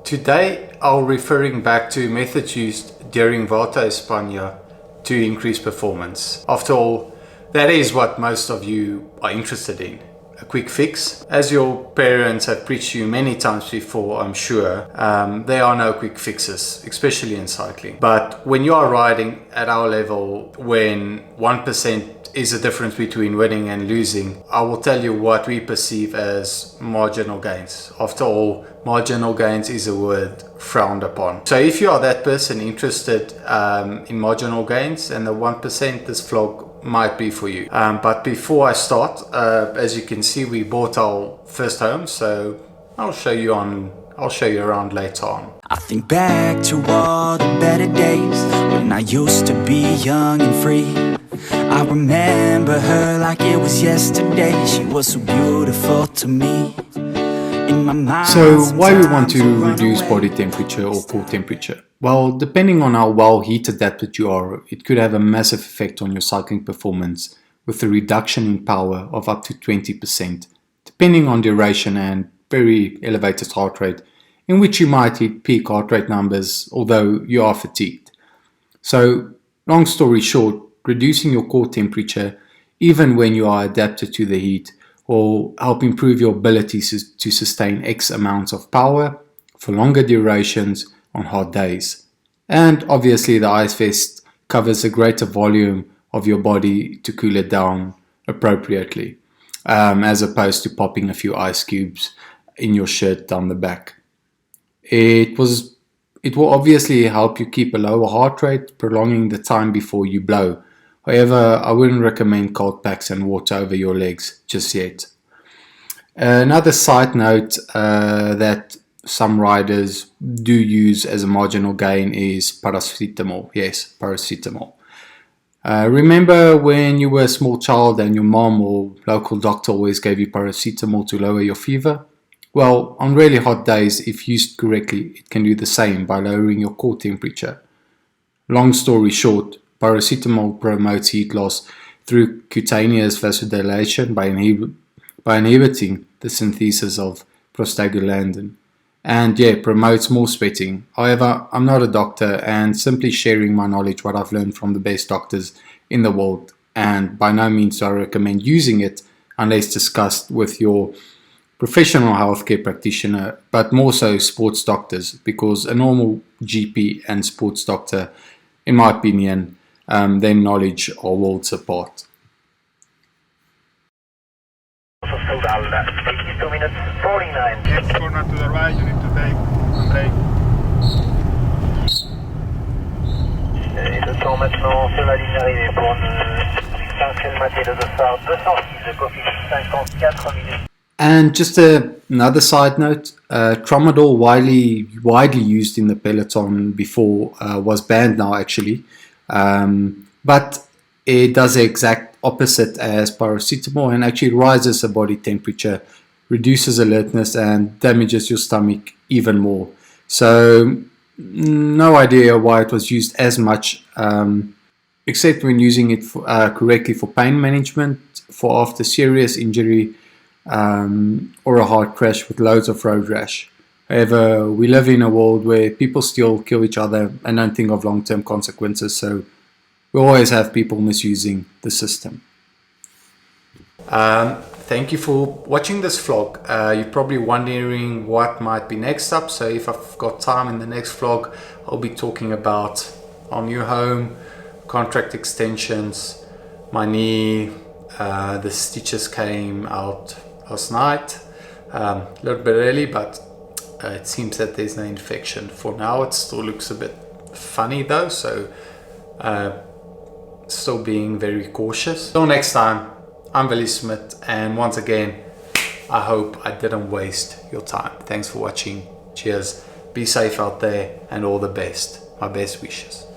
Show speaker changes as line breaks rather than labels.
Today I'll referring back to methods used during Volta España to increase performance. After all, that is what most of you are interested in. A quick fix. As your parents have preached to you many times before, I'm sure, there are no quick fixes, especially in cycling. But when you are riding at our level, when 1% is the difference between winning and losing, I will tell you what we perceive as marginal gains. After all, marginal gains is a word frowned upon. So if you are that person interested in marginal gains and the 1%, this vlog might be for you. But before I start, as you can see, we bought our first home, so I'll show you around later on.
I think back to all the better days when I used to be young and free. I remember her like it was yesterday. She was so beautiful to me. In my mind,
so why we want to reduce body temperature or core temperature? Well, depending on how well heat adapted you are, it could have a massive effect on your cycling performance with a reduction in power of up to 20%, depending on duration and very elevated heart rate, in which you might hit peak heart rate numbers, although you are fatigued. So, long story short, reducing your core temperature, even when you are adapted to the heat, will help improve your abilities to sustain X amounts of power for longer durations on hot days. And obviously the ice vest covers a greater volume of your body to cool it down appropriately, as opposed to popping a few ice cubes in your shirt down the back. It will obviously help you keep a lower heart rate, prolonging the time before you blow. However, I wouldn't recommend cold packs and water over your legs just yet. Another side note that some riders do use as a marginal gain is paracetamol. Yes, paracetamol. Remember when you were a small child and your mom or local doctor always gave you paracetamol to lower your fever? Well, on really hot days, if used correctly, it can do the same by lowering your core temperature. Long story short, paracetamol promotes heat loss through cutaneous vasodilation by inhibiting the synthesis of prostaglandin, and promotes more sweating. However, I'm not a doctor and simply sharing my knowledge, what I've learned from the best doctors in the world, and by no means do I recommend using it unless discussed with your professional healthcare practitioner, but more so sports doctors, because a normal GP and sports doctor, in my opinion, their knowledge are worlds apart.
Corner to the right, you need to take a break.
Le temps maintenant sur la ligne d'arrivée pour une cinquième moitié de dossard 206, coefficient 54 minutes.
And just another side note, tramadol, widely used in the peloton before, was banned now actually, but it does the exact opposite as paracetamol and actually rises the body temperature, reduces alertness and damages your stomach even more. So no idea why it was used as much, except when using it correctly for pain management, for after serious injury, or a hard crash with loads of road rash. However, we live in a world where people still kill each other and don't think of long-term consequences, so we always have people misusing the system. Thank you for watching this vlog. You're probably wondering what might be next up, so if I've got time in the next vlog, I'll be talking about our new home, contract extensions, my knee, the stitches came out last night, a little bit early, but it seems that there's no infection for now. It still looks a bit funny though, so still being very cautious. Till next time, I'm Willie Smit, and once again, I hope I didn't waste your time. Thanks for watching. Cheers. Be safe out there and all the best. My best wishes.